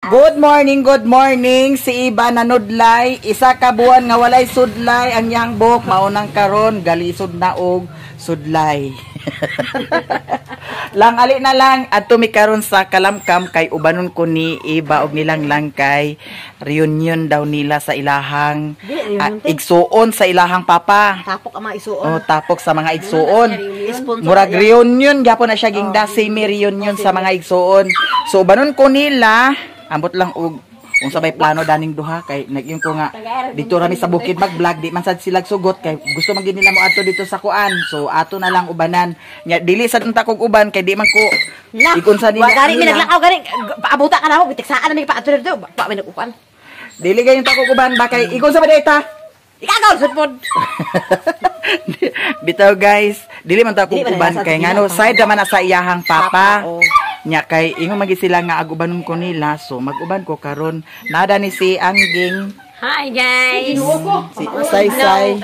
Good morning. Si Iba nanudlay, isa ka buwan nga walay sudlay ang yang buhok maunang karon galisod na og sudlay. Lang ali na lang adto mi karon sa Kalamkam kay ubanon ko ni Iba og nilang lang kay reunion daw nila sa ilahang igsuon sa ilahang papa. Tapok ang mga igsuon. Oh, tapok sa mga igsuon. Murag reunion gyapon na siya gingda semi reunion sa mga igsuon. So ubanon ko nila ambot lang og kung sabay plano daning duha kay nagyon ko nga dito rami sa bukid mag-vlog di man sad sila sugot kay gusto man gid nila mo adto dito sa kuan. So ato na lang ubanan. Nya dili sad unta kog uban kay di man ko ikon sa nila. Gani mi naglakaw gani paabuta ka na mo bitiksaan na mi paadto dito pa mi nagukuan. Dili gayon ta kog uban ba kay ikon sa data. Ikagaw sa pod. Bitaw guys, dili man ta kog uban kay ngano side naman na sa iyahang papa. Nya kay ingon magi sila nga agubanon ko nila so maguban ko karon nada ni si Angging. Hi guys. Si Say.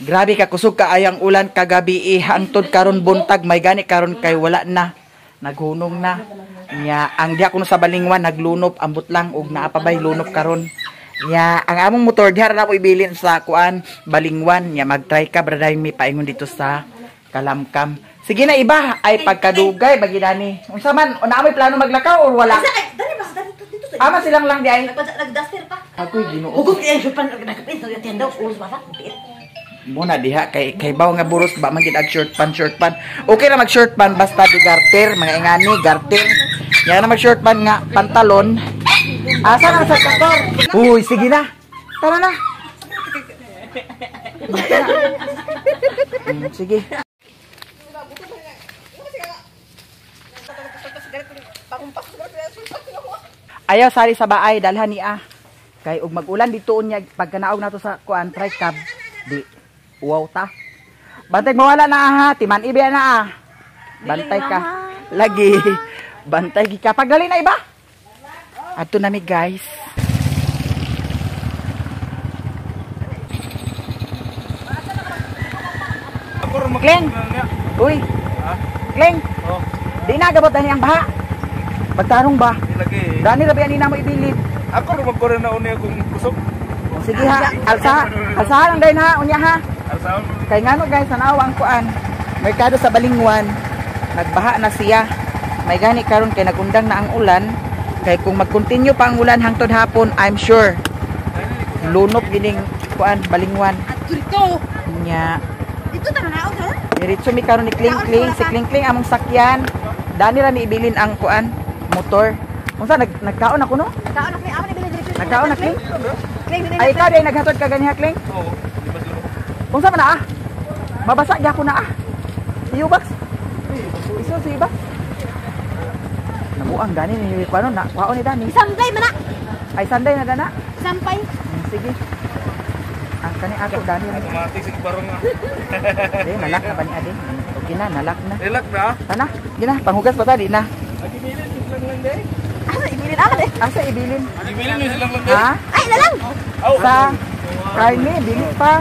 Grabe ka kusog ka ayang ulan kagabi hangtod karon buntag may gani karon kay wala na naghunong na. Nya ang diha kuno sa balingwan naglunop ambot lang og naapabay lunop karon. Nya ang among motor diha ra mo ibilin sa kuan balingwan nya mag-try ka braday mi paingon dito sa Kalamkam. Sige na Iba, ay pagkadugay bagidani. Unsa man, una may plano maglakaw or wala? Dali ba dito. Ama silang lang di ay. Nagduster pa. Ako'y Ginoo. Ugog kay supan nagkapit sa tenda ulos ba pit. Muna diha kay baw nga buros ba man gid ag short pan. Okay ra mag short pan basta di garter, mga ingani garter. Nya na mag short pan nga pantalon. Asa na sa kakor? Uy, sige na. Tara na. Sige. Ayaw sari sa baay dalhan niya. Kay ug mag-ulan dito unya pagkanaog nato sa kuan tricab di wow ta. Bantay mawala na ha, timan ibe na. Bantay ka. Lagi. Bantay gi ka pagdali na Iba. Adto na mi guys. Kleng. Uy. Kleng. Di na gabot ani ang baha. Pagtarong ba? Dani rabi ani na mo ibilid. Ako ro magkore na uni akong kusog. Sige ha, alsa lang dayon ha, unya ha. Alsaon. Kay ngano guys, tanawa ang kuan. Merkado sa Balingwan, nagbaha na siya. May gani karon kay nagundang na ang ulan. Kay kung mag-continue pa ang ulan hangtod hapon, I'm sure lunop gining kuan Balingwan. Adto dito. Nya Dito ta manaog ha. diretso mi karon ni Kling, si Kling among sakyan. Dani ra mi ibilin ang kuan motor. Unsa nagkaon ako no? Nagkaon na kay amo ni bilin dito. Nagkaon na Kling? Kling Ay ikaw day naghatod ka ganiha Kling? Oo. Unsa man na Mabasa gyapon na Iyo box. Iso si Iba. Nabuang Dani ni kuno na kwaon ni Dani. Sampay man na. Ay Sunday na dana. Sampay. Sige. Ang kani ako Dani. Automatic sig parang nga. Di nalak na ba ni Ade? Okay na, nalak na. Relax na. Tana, gina panghugas pa ta di na. Agi bilin silang lang day. Asa ibilin ako eh. Asa ibilin? Agi bilin silang lang day. Ha? Ay na lang. Aw. Sa karne, dili pa.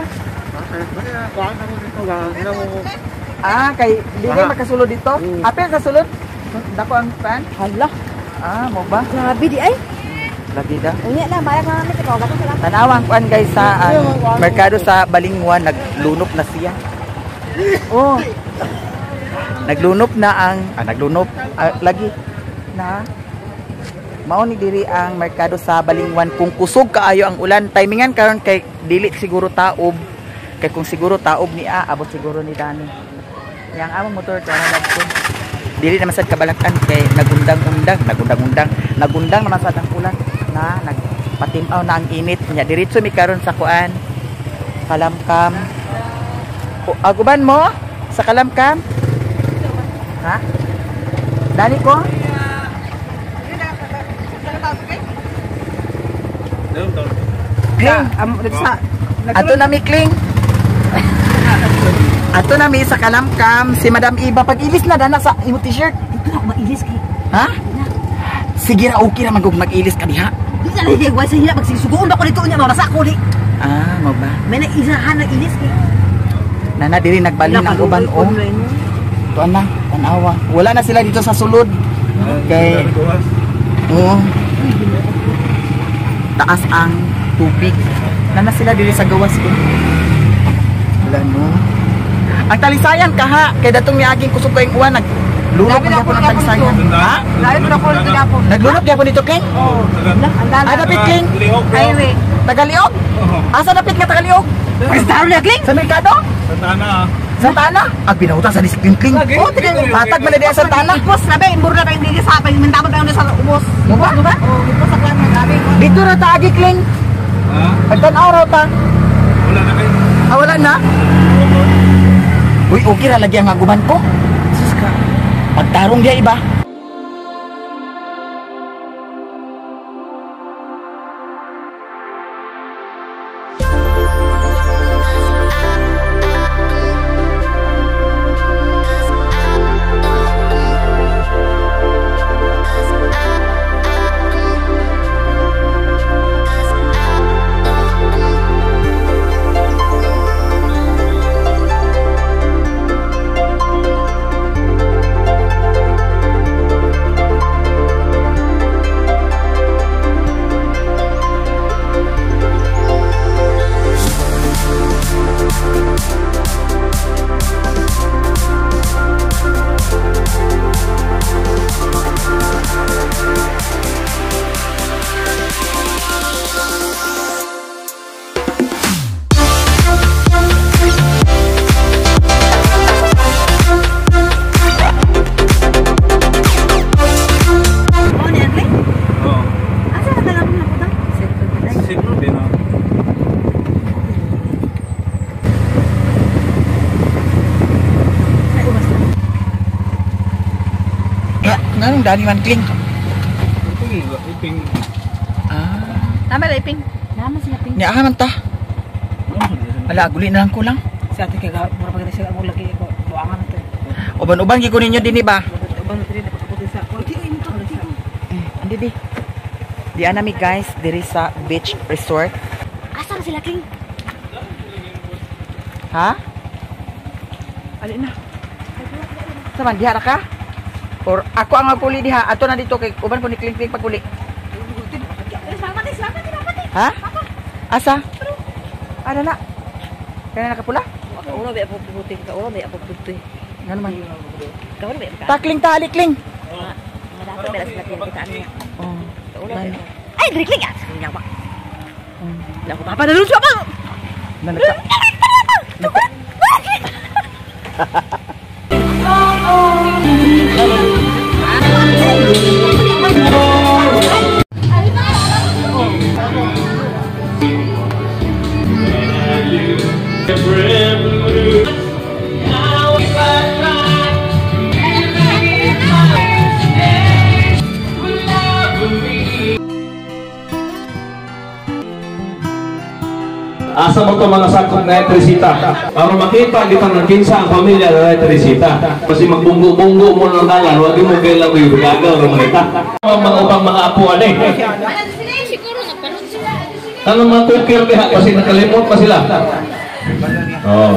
Kay dili makasulod dito. Apil sa sulod? Dako ang fan? Hala. Mo ba? Grabe di ay. Lagi da. Unya lang bayag na namin ikaw gato sila. Tanawang kuan guys sa merkado sa Balingwan naglunop na siya. Oh. Naglunop na ang lagi na mao ni diri ang merkado sa Balingwan kung kusog kaayo ang ulan timingan karon kay dili siguro taob kay kung siguro taob ni abot siguro ni Dani. Yang among motor tara dagko. Dili naman sad kabalakan kay nagundang naman sad ang ulan na nagpatimaw na ang init nya diretso mi karon sa kuan Kalamkam. Aguban mo sa Kalamkam? Ha? Dani ko? Kling, ato na mi Kling. Ato na mi sa Kalamkam si Madam Iba pag-ilis na dana sa imo t-shirt. Ito na mag-ilis kay. Ha? Sige ra okay ra magug mag-ilis ka diha. Di na lagi wa sa hila magsisugoon ba ko dito unya mabasa ko di. Mo ba? May nag-isahan na ilis kay. Nana diri nagbalhin ang uban o. Tuan na, tanawa. Wala na sila dito sa sulod. Kay Oo. Taas ang tubig. Nana sila dili sa gawas ko. Wala no. Ang talisayan kaha kay datong miaging kusog ko yung uwan naglunok na po ng talisayan. Ha? Layo na ko ng gapon. Naglunok gyapon dito King? Oo. Ah, dapit King. Highway. Tagaliog? Asa dapit nga Tagaliog? Pagstaro na Kling. Sa Mercado? Santana. Santana? Ang pinauta sa disiplin King. Oh, tignan patag man na sa Santana. Ipos na ba imbur na hindi sa pag mintamot na sa ubos. Mo ba? Oh, ipos sa klan grabe. Dito ra ta agi King. Ha? Pagtan-aw ra ta. Wala na kayo. Ah, wala na. Uy, okay ra lagi ang aguman ko. Sus ka. Pagtarong dia iba. Nganong dani man Kling? Iping. Ah, Tama la iping. Nama siya ping. nya man ta. Ala guli na lang ko lang. Sa ate kay mura pag siya mo lagi ko buangan to. Uban-uban gi ko ninyo dinhi ba? Ubang na diri dapat puti sa. Oti imo to. Andi di. Di ana mi guys diri sa beach resort. Asa na sila Kling? Ha? Ali na. Saman diha ra ka? Or ako ang magpuli diha, ato na dito kay uban ko ni Kling Kling pagpuli. Selamat eh. Ha? Asa? Ada na. Kaya nakapula? Kaulo ba ako puti, kaulo ba ako puti. Ngano man? Kaulo ba ka? Takling tali Kling. Dapat belas lagi kita niya. Oh. Kaulo ba? Ay, diri Kling ah. Kanya ba? Lah ko papa dulu coba. Nanaka. Asa mo ito mga sakop na Teresita para makita kita ng kinsa ang pamilya na Teresita kasi magbunggo-bunggo mo ng dalan huwag mo kailang yung gagaw ng mga mga upang mga apuan eh tanong mga kukil kaya kasi nakalimot pa sila oh,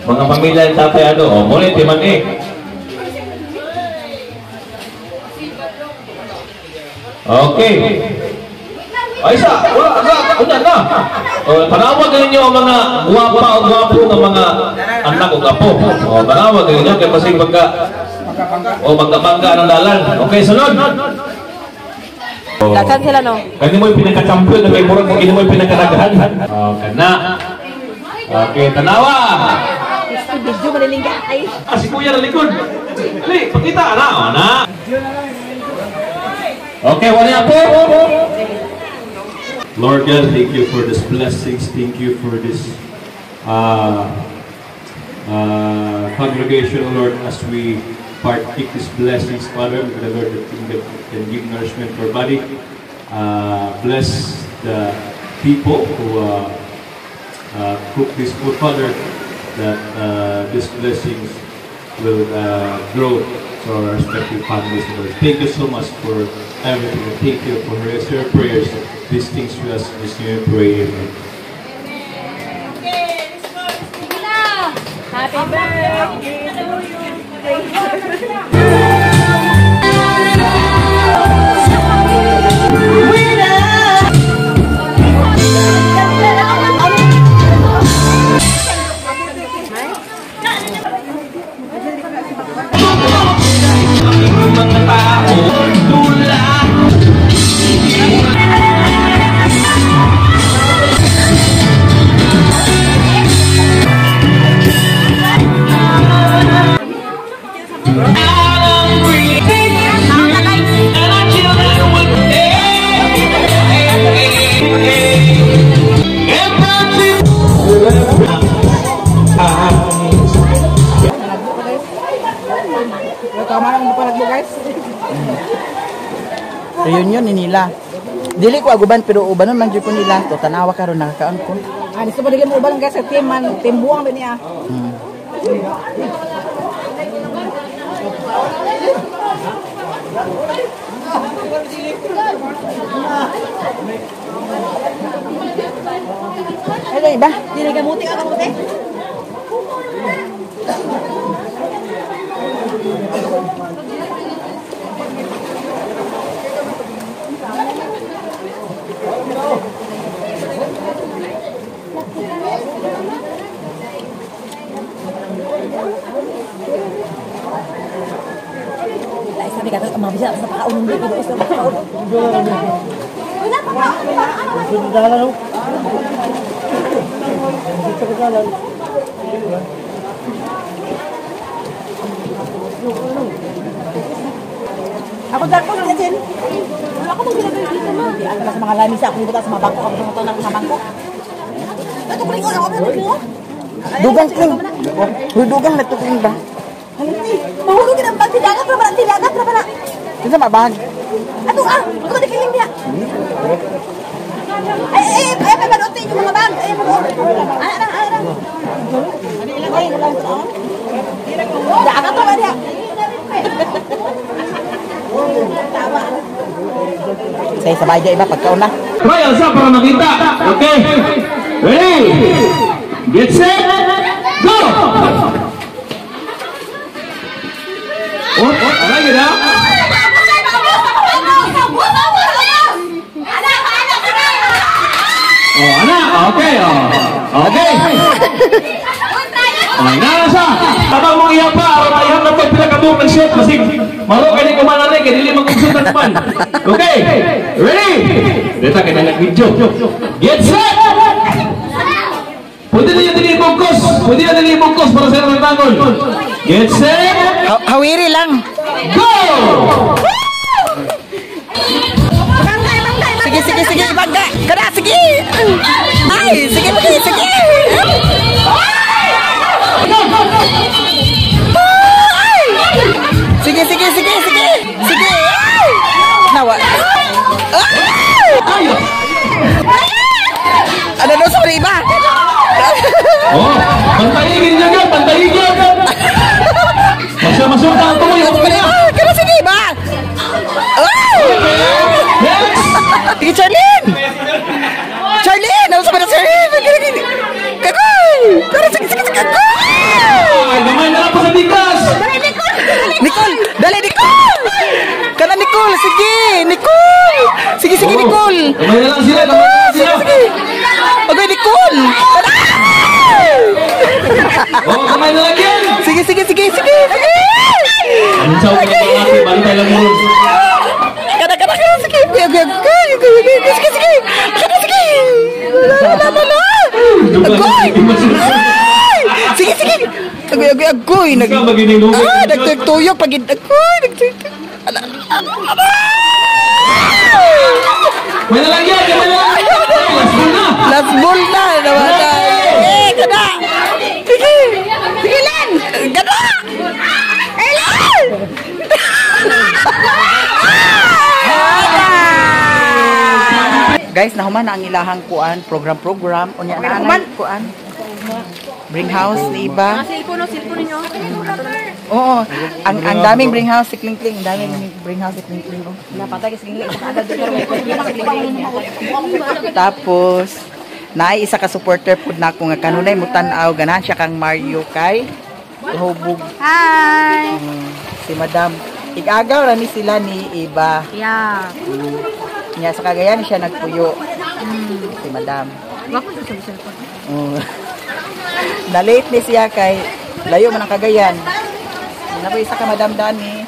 mga pamilya yung tatay ano oh, mulit man eh okay ay isa, wala, unan na. Panawag ninyo ang mga guwapa o guwapo ng mga anak o gapo. Panawag ninyo kaya kasi magka-bangga ng dalan. Okay, sunod. Dakan sila no. Kani mo yung pinaka-champion na may murag mo mo yung pinaka-nagahan. Kana. Okay, tanawa. Gusto video manilingga ay. Si kuya na likod. Dali, pakita na. Na. Okay, wala po. Lord God, thank you for these blessings. Thank you for this congregation, Lord, as we partake these blessings, Father, the Lord, that can give nourishment for body. Bless the people who cook this food, Father, that these blessings will grow to our respective families, Lord. Thank you so much for everything. Thank you for your prayers. These things we ask in this name we pray. Amen. Happy birthday to you. Reunion ni nila. Dili ko aguban pero ubanon man jud ko nila. To tanawa karon nakakaon ko. Ah, di sa dili mo uban guys sa team buwang din niya. Ano iba? Dili ka muti ako muti. Sabi ka, mabisa sa pakaunin dito. Sa pakaunin. Wala pa ka. Ako dako din. Wala ko magilagay dito ma. Di ako sa mga lamisa ako dito sa mga bangko ako dito ng mga bangko. Ito ko rin ako mo. Dugang king. Dugang na tuking ba? Mahulog din ang bag tilagat ra ba na. Kinsa mabag? Ato ako dikiling dia. Ay pagod yung mga bag. Ay pagod. Ana. Ani ilang ay lang sa. Daga to ba dia? Say sabay jay ba pagkaon na? Trial sa para makita. Okay. Ready? Get set. Go! Oh, alay gid ha? Oh, anak. Okay, oh. Okay. Oh, nasa. Tabang mo iya pa, aron na pagpila ka mo ng shot kasi maro kay ni kumanan kay dili magkusutan man. Okay. Ready? Deta kay nag-video. Get set. Pwede na dili focus. Pwede na dili focus para sa tanggol. Get set. Hawiri lang. Go! Sige, bangga. Kada sige. Ay, sige. Sige. Nawa. Ano no sorry ba? Oh, pantayin niya, pantayin. Masuk ka mo yung kanya. Kada sige ba? Next. Sige, Charlene! Ano sa mga Charlene? Kagoy! Pero sige! Ay, gamay na lang po sa bigas. Nicole! Dali, Nicole! Kana, Nicole! Sige, Nicole! Sige, Nicole! Gamay na lang sila. Sige! Okay, Nicole! Oh, gamay na lang yan. Sige! Ang saw ko na mga bantay lang mo. Kada, sige! Sige! Wala! Agoy! Sige! Agoy! Nagtuyok pag agoy! Nagtuyok! May na lang yan! Last ball na! Nawala! Kada! Sige lang! Kada! Guys, nahuman na ang ilahang kuan, program. Unya na anay kuan. Bring house ni iba. Cellphone ninyo. Oo. Ang daming bring house si Kling-Kling, ang daming bring house si Kling-Kling. Oh. Napatay kasi ngili. Tapos naay isa ka supporter pud nako nga kanunay mo tan-aw ganahan siya kang Mario kay Hubog. Hi. Si Madam. Igagaw ra ni sila ni Iba. Yeah. Nya sa Cagayan siya nagpuyo. Si Madam. Wako sa cellphone. Na-late ni siya kay layo man ang Cagayan. Napoy isa ka Madam Dani.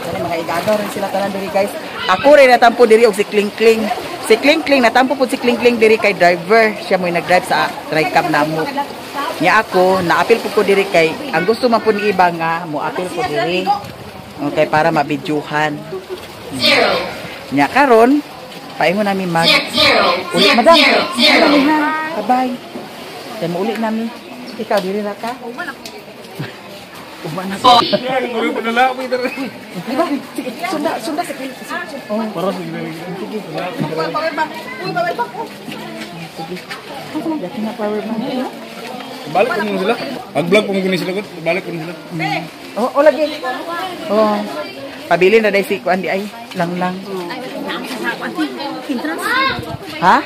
Kaya mga igagaw rin sila tanan diri guys. Ako rin natampo diri og si Kling-Kling. Si Kling-Kling natampo pud si Kling-Kling diri kay driver. Siya mo'y nag-drive sa tricab namo. Nya ako naapil pud ko diri kay ang gusto man pud ni Iba nga mo apil ko diri. Okay para mabidyuhan. Nya karon paingon namin mag uli Madam. Bye. Then uli namin. Ikaw diri ra ka? Tuloy pa nala. Sunda sa kilit. Para sa gila. Power bank. Uy, power bank. Dati na power bank. Balik ko muna sila. Mag-vlog po muna sila. Balik ko muna sila. Oh, lagi. Oh. Pabili na dahil si Kuan di ay. Lang. Ha?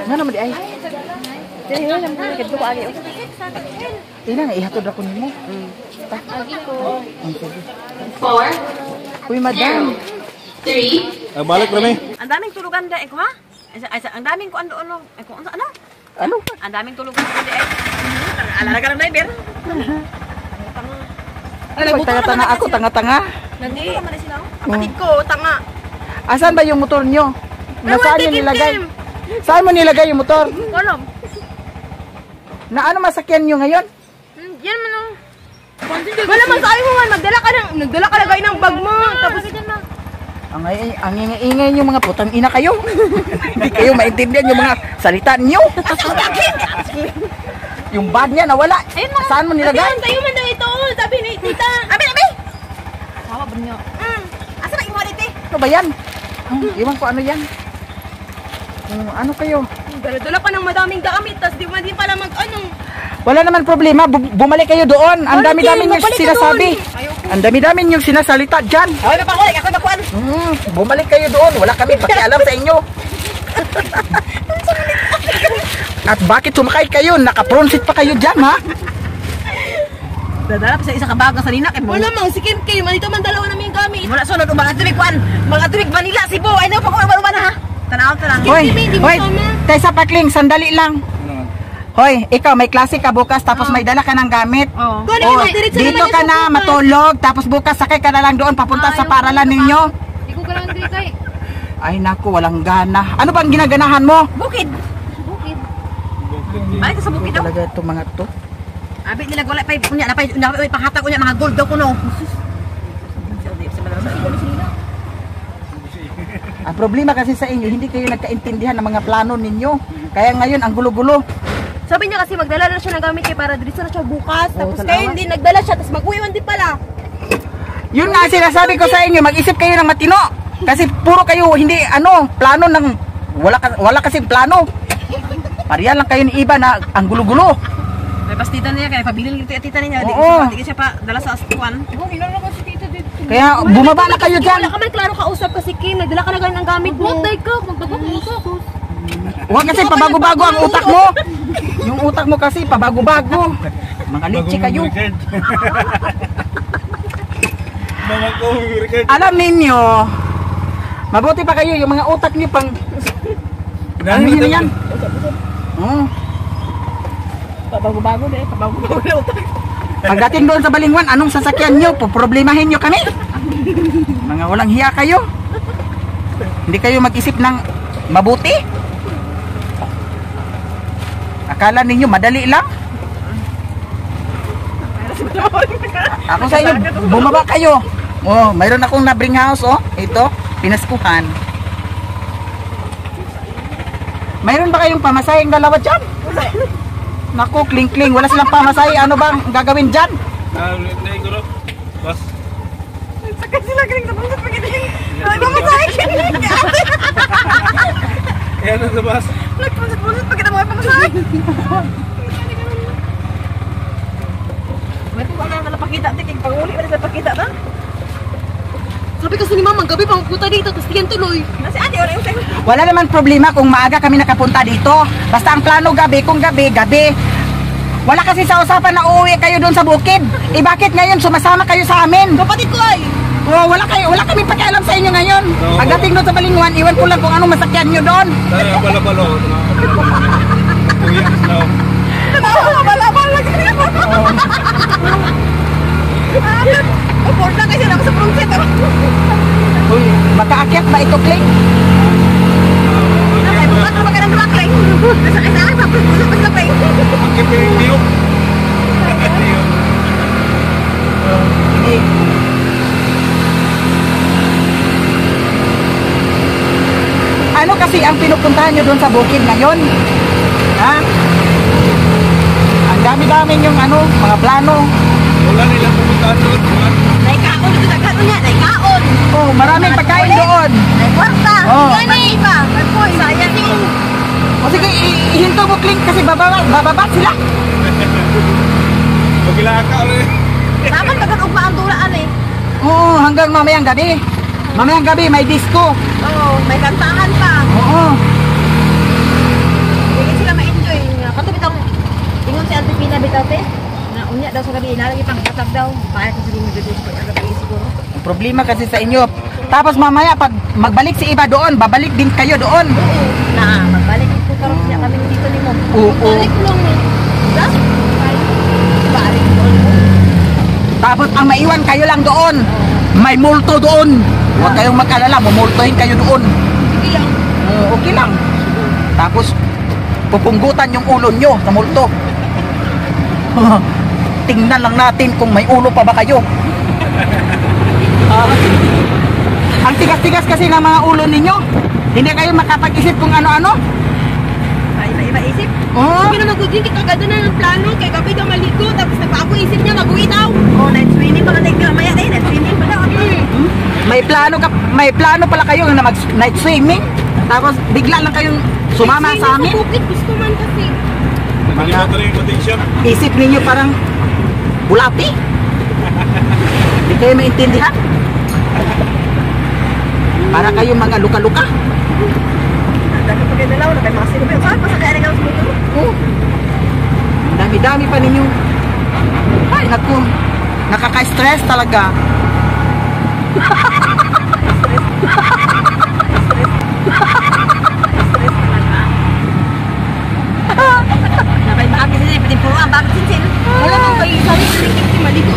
Nga naman di ay. Ina nga, ihatod ako nimo. 4, Uy, madam. 3, Balik Rami. Ang daming tulugan da ko ha. Ang daming ko ano. Ko ano? Ano? Ang daming tulugan ko di. Alala ka ng driver. Uy, tanga-tanga ako, tanga-tanga. Nandito ka man sila. Kapatid ko, tanga. Asan ba yung motor nyo? Nasaan nyo tikim, nilagay? Tim. Saan mo nilagay yung motor? Walam. Na ano masakyan nyo ngayon? Yan man ang. Wala man sabi mo man, nagdala ka lagay ng bag mo. Tapos Ang ingay nyo mga putang ina kayo. Hindi kayo maintindihan yung mga salita nyo. Yung bag niya nawala. Saan mo nilagay? tayo man daw ito. Sabi ni tita. Abi. Sawa ba niyo? Asa na imo dito? Ano ba yan? Iwan ko ano yan. Ano kayo? Dala pa ng madaming gamit, tas di man din pala mag-ano. Wala naman problema. Bumalik kayo doon. Ang dami-dami nyo sinasabi. Ang dami-dami nyo sinasalita dyan. Ay, napakulik. Ako nakuan. Bumalik kayo doon. Wala kami pakialam sa inyo. At bakit sumakay kayo? Naka-front seat pa kayo dyan, ha? Dadala pa sa isa ka bago sa nina. Wala mang, si Kim Kim. Manito man dalawa namin gamit. Wala, sunod. Mga tuwig kuan. Mga tuwig Manila, Cebu. Ay, naman pa ko na ha. Tanaw. Hoy, Tessa Pakling, sandali lang. Hoy, ikaw may klase ka bukas tapos may dala ka ng gamit. Oo. Oh, dito ka na matulog tapos bukas sakay ka na lang doon papunta sa paralan ninyo. Di ko galang dito kay. Ay naku, walang gana. Ano bang ginaganahan mo? Bukid. Bukid. Balik ka sa bukid daw. Talaga itong mga to. Abi nila wala pa unya na pa pahatag unya mga gold daw kuno. Ang problema kasi sa inyo, hindi kayo nagkaintindihan ng mga plano ninyo. Kaya ngayon ang gulo-gulo. Sabi niya kasi magdala na siya ng gamit kay para diretso na siya bukas. Oo, Tapos salamat. kayo hindi nagdala siya tapos mag-uwiwan din pala. Yun nga sinasabi ko sa inyo, mag-isip kayo ng matino. Kasi puro kayo hindi plano ng wala kasing plano. Pariyan lang kayo ni iba na ang gulo-gulo. May pastita niya kaya pabilin kita tita niya. Oo. Di siya pa dala sa askuan. Kaya bumaba na kayo dyan. Wala ka man klaro kausap kasi Kim, nagdala ka na ganun ng gamit mo. Day ko, magbago ko. Huwag kasi pabago-bago ang utak mo. Yung utak mo kasi pabago-bago. Mga litsi kayo. Mga ko, record. Alam ninyo, mabuti pa kayo yung mga utak niyo pang ano yun yan? Pabago-bago na pabago-bago na utak. Pagdating doon sa Balingwan, anong sasakyan nyo? Problemahin nyo kami. Mga walang hiya kayo. Hindi kayo mag-isip ng mabuti. Akala ninyo madali lang. Ako sa inyo, bumaba kayo. Oh, mayroon akong nabring house, oh. Ito, pinaskuhan. Mayroon ba kayong pamasahing dalawa dyan? Naku, kling-kling. Wala silang pamasahe. Ano bang gagawin dyan? Day ko ro. Bas. Sakit sila galing sa puso pag hindi. Nagpamasahe ka nila. Ayan na sa bas. Nagpamasahe pag kita mga pamasahe. May po ba nga malapakita? Tingin pag-uli pa rin sa pakita ba? Sabi kasi ni Mama, gabi pang puta dito, tapos tiyan tuloy. Nasi ate, wala yung sa'yo. Wala naman problema kung maaga kami nakapunta dito. Basta ang plano gabi, kung gabi. Wala kasi sa usapan na uuwi kayo doon sa bukid. Eh bakit ngayon sumasama kayo sa amin? Kapatid ko ay! Oh, wala kami pakialam sa inyo ngayon. Pagdating doon sa Balingwan, iwan ko lang kung anong masakyan nyo doon. Tayo bala-balo. Kuya, slow. Bala-bala kasi ako. Uport lang kasi ako sa prongset. Uy, makaakyat ba ito, Kling? Bakit ka magandang dumakling? Nasa kailangan, papulot pa sa play. Magkiping niyo. Hindi. Ano kasi ang pinupuntahan nyo doon sa bukid ngayon? Ha? Ang dami-dami yung mga plano. Wala nilang pumuntahan doon. Naikaon dito sa kanon niya, naikaon. Oh, maraming pagkain doon. Naikwarta. Oh. Gani ba? Ay, sayang din. O sige, ihinto mo Kling kasi bababa sila. Magkila ka ulit. Dapat pagkakugma ang dulaan eh. Oo, hanggang mamayang gabi. Mamayang gabi may disco. Oo, may kantahan pa. Oo. Hindi sila ma-enjoy. Kato bitang ingon si Ate Pina bitate. Na unya daw sa gabi, nalagi pang katag daw. Kaya ko sige mag-disco sa gabi siguro. Ang problema kasi sa inyo. Tapos mamaya pag magbalik si iba doon, babalik din kayo doon. Oo. Na, magbalik ito karon niya kami dito ni mo. Oo. Balik lang eh. Da? Balik doon. Tapos ang maiwan kayo lang doon. May multo doon. Huwag kayong mag-alala, mumultohin kayo doon. Sige lang. Okay lang. Tapos pupunggutan yung ulo nyo sa multo. Tingnan lang natin kung may ulo pa ba kayo. Ang tigas-tigas kasi ng mga ulo ninyo. Hindi kayo makapag-isip kung ano-ano. Iba-iba isip. Oo. Sige na mag-udin, kagada na ng plano. Kaya gabi daw maligo. Tapos nagpaako isip niya, mag-uwi daw. Oh, night swimming pa ka tayo. Maya tayo, night swimming pa daw. May plano pala kayo na mag-night swimming. Tapos bigla lang kayong sumama sa amin. Bukit, gusto man kasi. Nakalimutan rin yung potential. Isip ninyo parang bulati. Hindi kayo maintindihan. Para kayong mga luka-luka. Dami pa kayo dalaw, na kayo mga sinubay. Saan pa sa kaya nagawa sa mundo? Oh. Dami-dami pa ninyo. Ay, naku. Nakaka-stress talaga. Na kayo maagi sila, pinimpuruan. Bakit sinsin? Alam mo, kayo sabi sa likit maligo.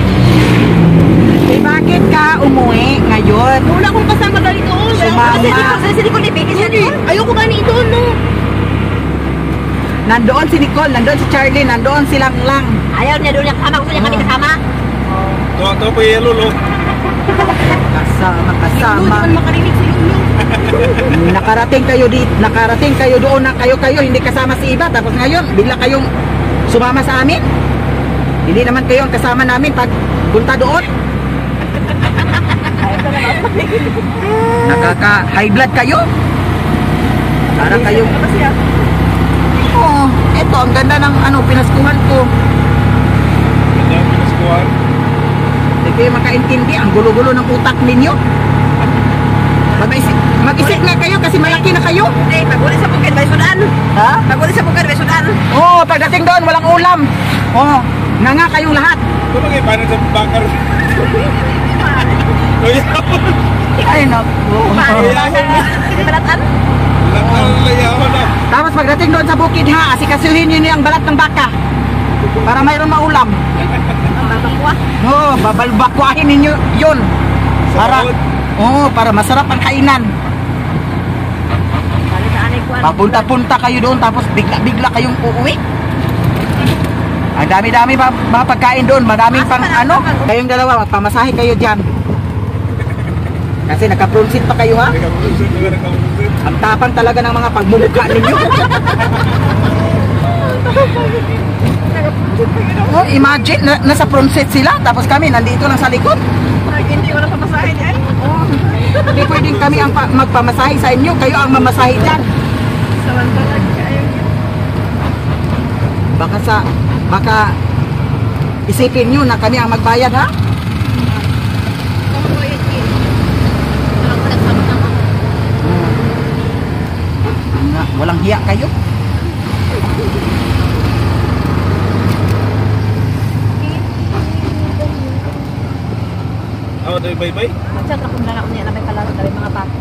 Eh, bakit ka umuwi ngayon? Wala akong kasama dali doon. Sumama. Kasi di ko libigin siya doon. Ayoko ba ni doon, no? Nandoon si Nicole, nandoon si Charlie, nandoon silang lang. Ayaw niya doon yung kasama. Gusto niya kami kasama. Ito po yung lulo. Kasama. Hindi naman makarinig sa ulo. Nakarating kayo doon na kayo, hindi kasama si iba. Tapos ngayon, bigla kayong sumama sa amin. Hindi naman kayo ang kasama namin pag punta doon. Nakaka-high blood kayo. Para kayong... Oo, eto, ang ganda ng pinaskuhan ko. Ganda yung pinaskuhan. Hindi kayo makaintindi, ang gulo-gulo ng utak ninyo. Mag-isip nga kayo kasi malaki na kayo. Eh, pag-uli sa bukid, may sudan. Ha? Pag-uli sa bukid, may sudan. Oo, pagdating doon, walang ulam. Oo, nga kayong lahat. Ito ba kayo paano sa bakar? Ay, naku. Hindi balatan? Layawan na. Tapos pagdating doon sa bukid ha, asikasuhin niyo yung balat ng baka. Para mayroon maulam. Ang babakwa. Oo, babalbakwahin ninyo yun. Para masarap ang kainan. Balik sa anay ko. Papunta-punta kayo doon tapos bigla kayong uuwi. Ang dami-dami ba pagkain doon, madaming pang Kayong dalawa, magpamasahe kayo dyan. Kasi naka-pronsit pa kayo ha. Ang tapang talaga ng mga pagmumukha ninyo. Oh, imagine, nasa pronsit sila, tapos kami nandito lang sa likod. Hindi ko na pamasahin eh. Hindi pwedeng kami ang magpamasahe sa inyo, kayo ang mamasahe dyan. Samantalag kayo. Baka isipin nyo na kami ang magbayad ha. Walang hiya kayo. Ako ito yung bye-bye? Magsat akong nalaon niya na may kalat na mga bata.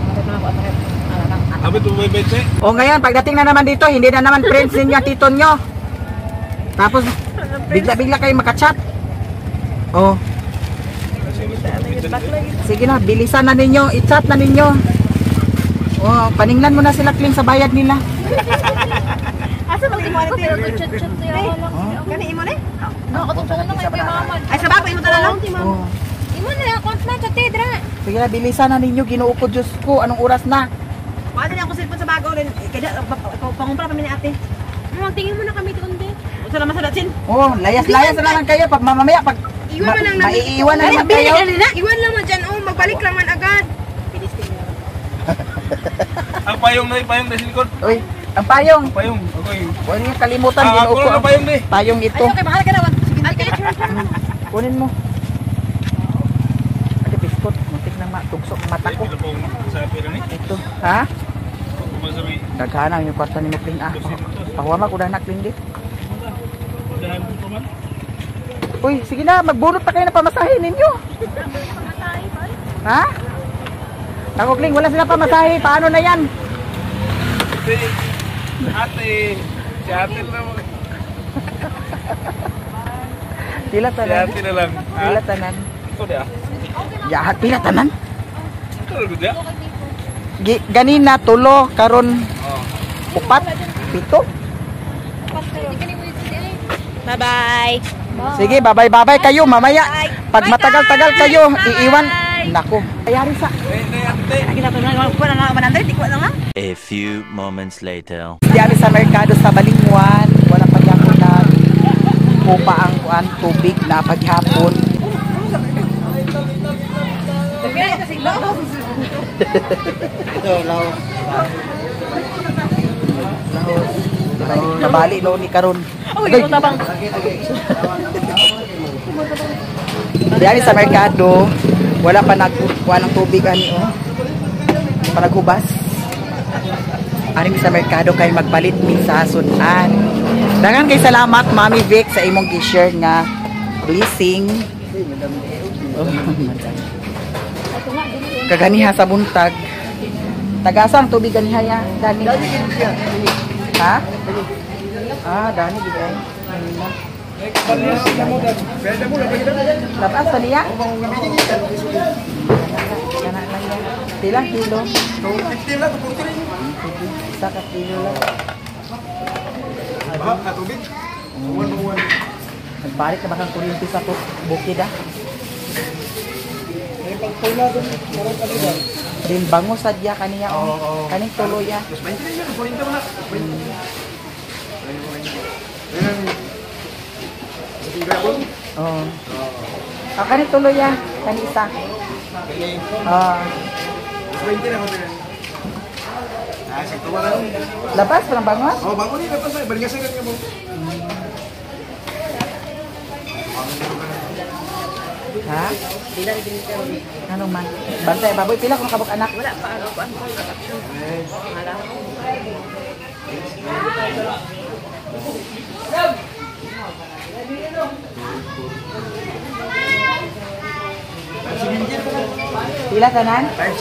Ako ito yung bye-bye siya? O ngayon, pagdating na naman dito, hindi na naman friends ninyo, tito nyo. Tapos, bigla-bigla kayo makachat. O, sige na, bilisan na ninyo, i-chat na ninyo. O, paningnan mo na sila clean sa bayad nila. Asa bang imo Pero to chat-chat tayo lang. Kani imo ni? Nakatutulong na kayo kay mama. Ay sa bako imo ta lang. O, Imo na yung account na katedra. sige na, bilisan na ninyo, ginoo ko, Diyos ko, anong oras na? Wala din ako cellphone sa bago rin. Kaya pangumpra pa mi ni ate. Tingin mo na kami doon din. Salamat sa datsin. O, layas-layas na lang kayo, pag mamamaya, pag Iwan mo lang namin. Maiiwan na naman Bili kayo. ka nila. Iwan lang man dyan. Oh, magbalik lang man agad. Ang payong na silikon. Uy, ang payong. Payong. Okay. Huwag niyo kalimutan. Ako Ginuupo lang ang na payong ni. payong ito. Okay, mahal ka na. Okay, sure. Kunin mo. Ate, biskot. Muntik na matugso ang mata ko. Ito po sa pera ni. Ito. Ha? Kumasabi. Daghanang yung kwarta ni Mukling. Pahuwama ko na nakling di. Dahan po man. Uy, sige na. Magbunot pa kayo na pamasahin ninyo. Ha? Nakukling, wala sila pamasahe. Paano na yan? Ate. Si ate lang. Pila Si tanan. ate na lang. Pila tanan. Ito dia. Yahat, pila tanan. Ito lang dia. Ganina, tulo, karon upat, pito. Bye-bye. Sige, babay-babay kayo. Mamaya, pag matagal-tagal kayo, iiwan. Nako, ayari sa. A few moments later. Diyan sa merkado sa Balingwan, wala pa gyapon na kupa ang kuan tubig na paghapon. Nabali lo ni karon. Diyan sa merkado, wala pa nagkuha ng tubig ani oh. Para naghubas. Ani sa merkado kay magpalit mi sa sunan. Dagan kay salamat Mami Vic sa imong gi-share nga blessing. Oh, kaganiha sa buntag. Tagasang tubig ganiha ya, dani. Ha? Ah, dani gid ay. Labas pa niya? Pilang kilo? 250 lang, 240 rin. Isa ka kilo lang. Bahap na tubig. Uwan. Nagbalik na bakang kuryente sa bukid ah. Din bango sadya kaniya oh. Kaning tuloy ah. Mas 20 rin yan, 40 mo na. Oh. Ah, kaning tuloy ah. Kani isa. Ah. 20 na ko din. Sige, tuwa lang. Labas parang bangos? Oh, bango ni tapos ay baligasan ka mo. Ha? Ano man? Bantay baboy pila kung kabuk anak? Wala pa ano pa. Pila tanan? 5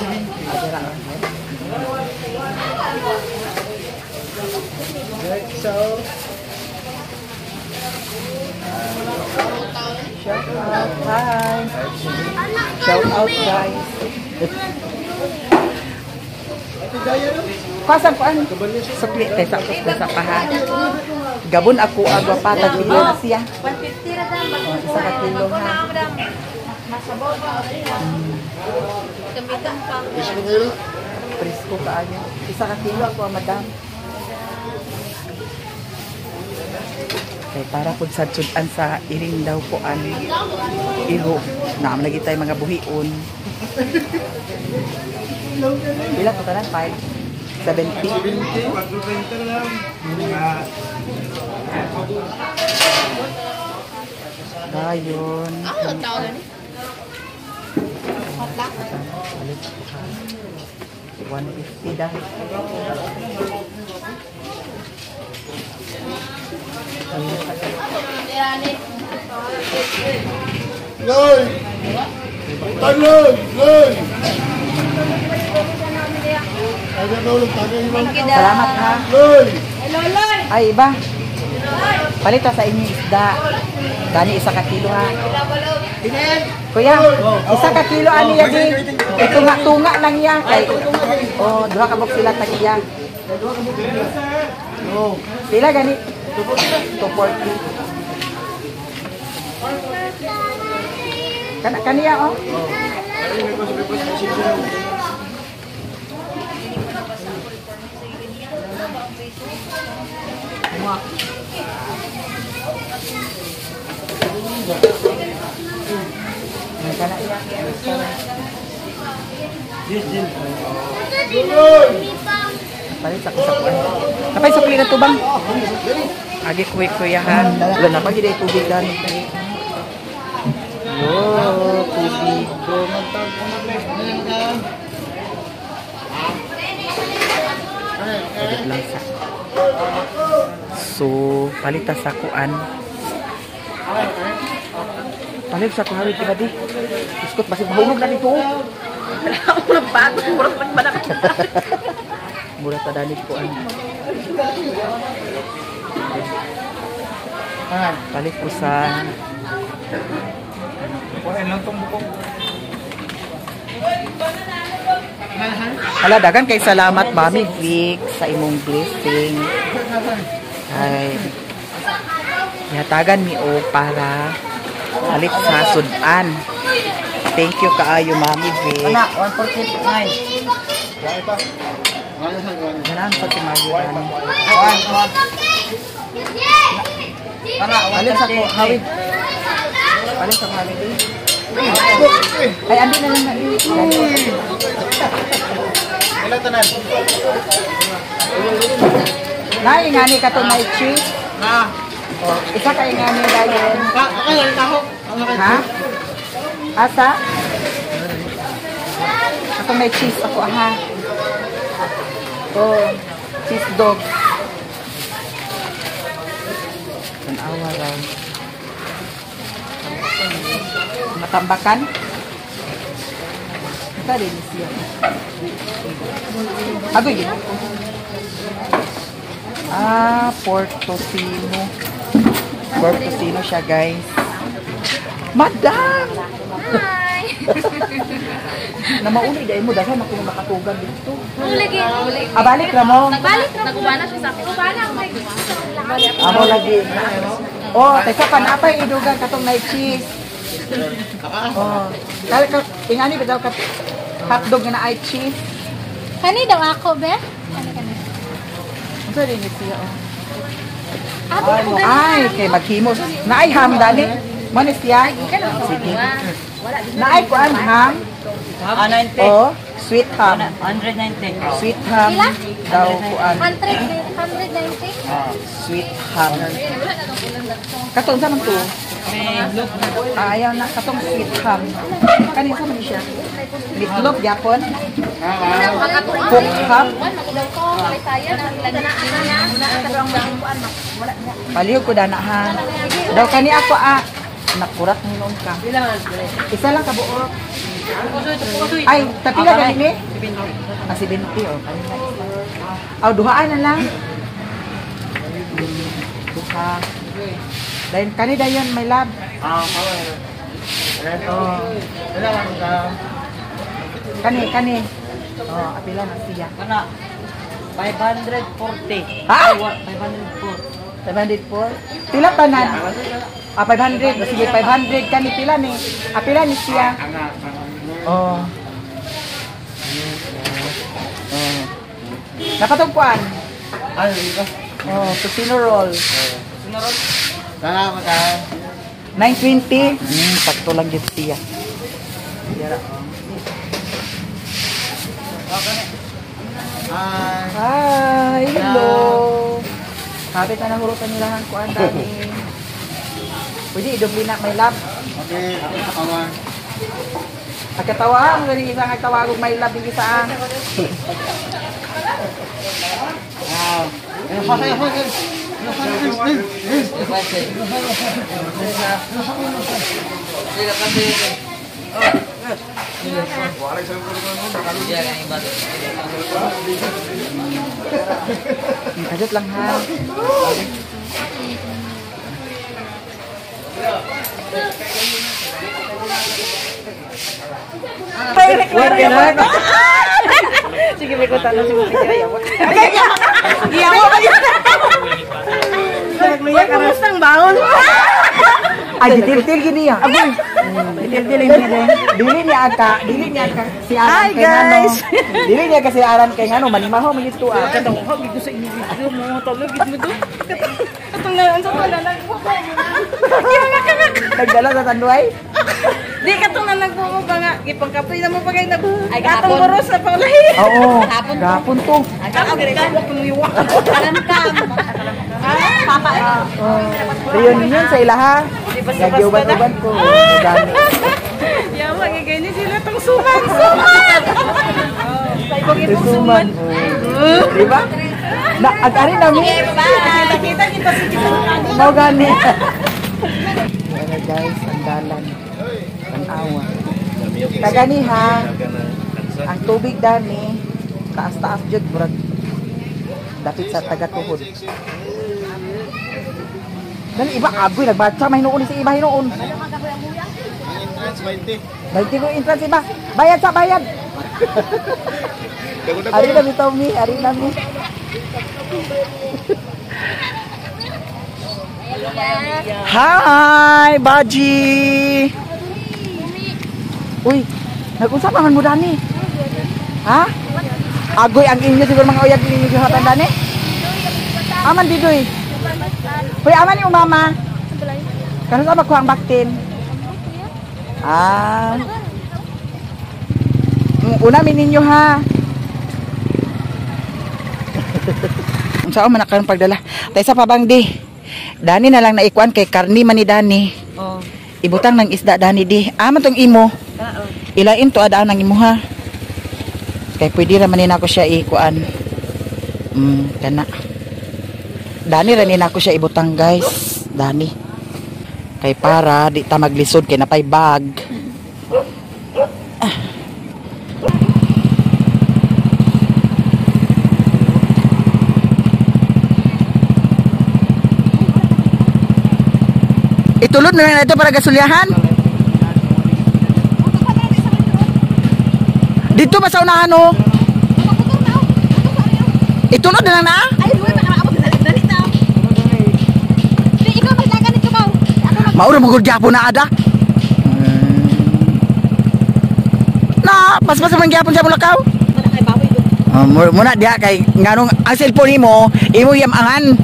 Shout out, hi! Shout out, guys! Pasang kuan? Sukli, sa paha. Gabon ako, agwa pa, tagpilo na siya. 150 na dam. Isa ka kilo ha. Masabaw pa. Gamitan pa. Presko kaayo. Isa ka kilo ako, madam. Kay para pud sadsudan sa iring daw po an iro. Naam lagi tay mga buhion. Pila ko tanan 5 70. Dayon. Ah, tao gani. Hotla. 150 dah. Loy! Loy! Loy! Salamat ha. Loy! Ay iba. Palita sa inyo isda. Gani isa ka kilo ha. Kuya, isa ka kilo ani yagi. Tunga lang ya kay. Oh, duha ka bok sila tagiya. Oh, pila gani? 240. Kaniya oh. Palit sa kusakuan. Kapay sukli na to bang? Agi kuyahan. Wala na pag hindi tubig dan. Yo, tubig. Palit lang sa. So, palit sa kuan. Palit sa kuhan kita di. Iskot masih mahulog na dito. Ako lang bago. Murang nagbanak. Murah tadanik kuan. Palit ko sa Hala, dagan kay salamat Mami Vic sa imong blessing. Ay, ihatagan mi o para palit sa sudan. Thank you kaayo Mami Vic. Anak, 149. Ganaan pa si Mami Vic. Palit sa ko, hawid. Palit sa Mami Vic. Ay, andi na lang na. Ilang tanan? Nay, ngani ka to na cheese. Ah. Oh, isa kay ngani dayon. Okay, taho. Ha? Asa? Ako may cheese ako, aha. Oh, cheese dog. Tanawa raw. Matambakan? Ito rin siya. Agoy yun. Pork Tocino. Pork Tocino siya, guys. Madam! Hi! Na mauli dahil mo, dahil ako na makatugan dito. Ulagi. Balik na mo. Nagbalik. Nagubana siya sa akin. Nagubana ako. Amo lagi. Oh, teka pa, napay idugan katong night cheese. Oh, kaya ka, ingani ba daw ka hotdog na night cheese? Kani daw ako, be? Ano rin ito siya, oh. Ay, kay maghimos. Naay ham, dali. Manis siya? Sige. Naay ko ang ham. 90. Oh, sweet ham. 190. Sweet ham. Daw ko ang 190? sweet ham. Katong sa man to? Ayaw na, katong sweet ham. Kanina sa man siya? Meatloaf, yapon? Cook ham? Palihog ko dana ha. Daw kani ako nakurat ng noon ka. Isa lang kabuok. Ay, tapila galing ni? 70 oh. Aw, duhaan na lang. Duha. Dahil kani dayon may lab. Kani. Oh, apila na siya. Kana 540. Ha? 504. 504? Pila tanan? 500. Sige, 500 kani pila ni. Pila ni siya. Oh. Oh. Nakatungkuan? Oh, Tocino roll. Salamat ha. 920. Sakto lang dito siya. Hi, hello. Kapit na nahurutan nila ang kuan dami. Pwede idobli na may lab. Okay, aman. Agkatawa ang galing isang agtawagog may lab yung isa. Kagat lang ha. Sige, may kutan na si Musik Kaya. Iya mo ba yun? Kumustang baon? Ay, ditil-til gini ya. Aboy. Ditil-til ini. Dili niya aka si Aran kay ano. Dili niya kasi Aran kay ano, manimaho man ito ah. Katong hog gid sa inyo video mo, tawag gid mo to. Katong na sa wala lang. Nagdala sa tanduay. Di katong na nagbubuga nga. Ipangkapoy na mo pa kayo. Ay, katong boros na panglahi. Oo. Gapon to. Katong ganito. Pumuiwak. Kalamkam. Papa. Reunion sa ilaha. Gagyaw-ban-uban ko. Dami. Yaw, magigay sila tong suman. Suman! Suman. Diba? Na, ag-ari namin. Kita kita si kita. Mau gani. Wala guys, ang dalan. Ang awa. Kagani ha. Ang tubig dani. Taas-taas jud murag dapit sa taga-tuhod. Dali iba agoy nagbatsa mahinuon si iba hinuon. Entrance 20. Dali ko entrance iba. Bayad sa bayad. Ari na bitaw mi, ari na mi. Hi, Baji. Uy, nag-usap naman mo dani. Ha? Agoy ang inyo siguro mga uyag ninyo gihatan dani. Aman didoy. Uy, aman ni umama. Kano sa magkuha ang baktin? Ah. Una min ninyo ha. Saan man nakaroon pagdala? Tayo sa pabang di. Dani na lang naikuan kay karni man ni Dani. Oh. Ibutang ng isda Dani di. Aman tong imo. Ilain to adaan ng imo ha. Kay pwede ra manin ako siya ikuan. Kana. Dani ra nin ako siya ibutang guys. Dani. Kay para di ta maglisod kay napay bag. Itulod na lang ito para gasolyahan. Dito ba sa unahan o? Itulod na lang na? Ay, luwi pa ka abot dali ta. Di ikaw maglagan nito ba? Maura mo gyapon na ada. Na, pas-pas man gyapon sa mulakaw. Wala kay baboy do. Muna diha kay nganong ang cellphone nimo, imo yamangan.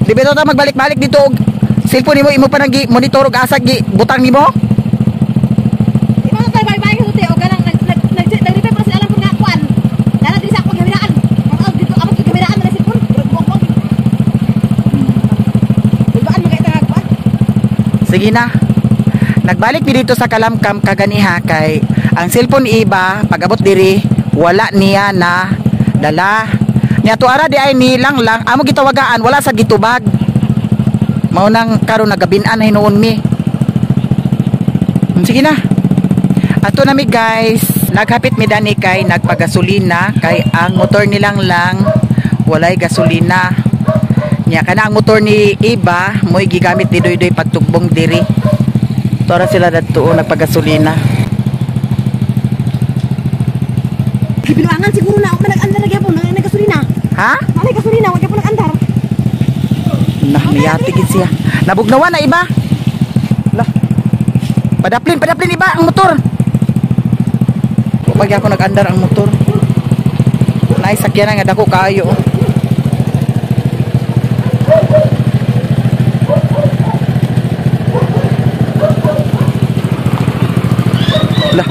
Di beto ta magbalik-balik dito og cellphone nimo imo pa nang monitor og asa gi butang nimo. Di ba tayo bay-bay ka tuti o ganang nag-repair para sila alam kung nakuan. Dala diri sa akong kameraan. Ang dito abot sa kameraan na cellphone. Buwag-buwag. Dugaan magay ta kuan. Sige na. Nagbalik mi dito sa Kalamkam kaganiha kay ang cellphone iba pag abot diri wala niya na dala. Nya tuara di ay nilang lang amo gitawagaan wala sa gitubag. Mao nang karon nagabin-an na hinuon mi. Sige na. Ato na mi guys, naghapit mi dani kay nagpagasolina kay ang motor nilang lang walay gasolina. Nya kana ang motor ni iba mo'y gigamit ni Doydoy pagtugbong diri. Tora sila dadto nagpagasolina. Binuangan siguro na ako nag-andar na gyapon nang gasolina. Ha? Nalay gasolina, wag gyapon nag-andar. Nah, niyati gid siya. Nabugnawan na iba. Lah. Padaplin iba ang motor. Pag ako nag-andar ang motor. Nay sakyan nga dako kaayo. Lah.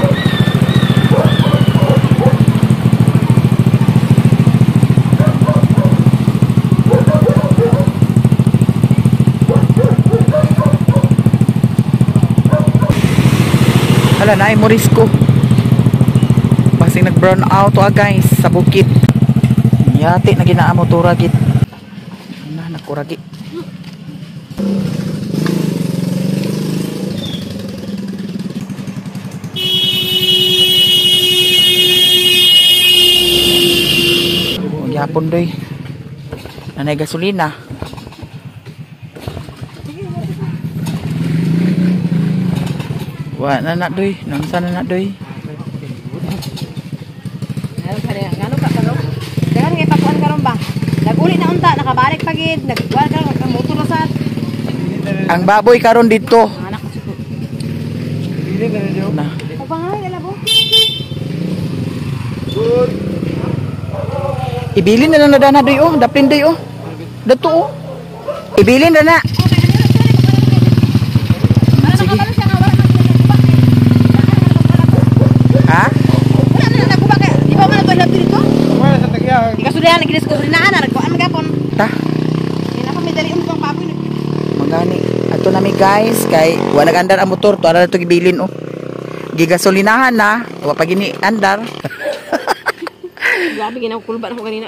Hala na ay Morisco. Basing nag-brown out guys sa bukid. Yati na ginaamo turagit. Na nakuragi. Yapon doy. Nanay gasolina. Wa na doy, nang sana na doy. Ngano ka karon? Dagan kay pakuan karon ba? Naguli na unta, nakabalik pagid, nagkuan karon ang motor na sad. Ang baboy karon dito. Anak ko suko. Na. Pagpangalan nila bo. Ibilin na lang na dana doy oh, daplin doy oh. Dato oh. Ibilin na na. Para makabalo siya nga wala Ikasulihan lagi sa kurinaan na nagkuan magapon. Ta. Hindi na pa may dali kang papoy. Mangani. Ato na mi guys kay wa nag-andar ang motor to ara to gibilin oh. Gigasolinahan na, wa pa gini andar. Grabe ginakulba na ko kanina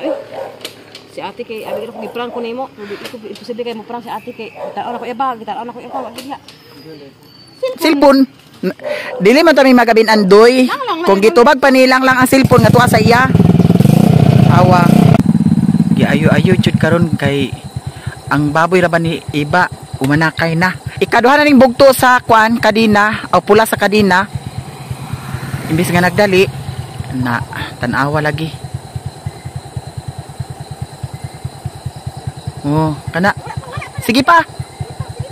Si ate kay abi ko giprank ko nimo. Imposible kay mo prank si ate kay tanaw na ko iba, tanaw na ko iba wa gid. Cellphone. Dili man tami magabin andoy. Kung gitubag panilang lang ang cellphone nga tuwa sa iya. Awa. Giayo-ayo jud karon kay ang baboy ra ba ni iba umanakay na. Ikaduha na ning bugto sa kwan kadina o pula sa kadina. Imbis nga nagdali na tan-awa lagi. Oh, kana. Sige pa.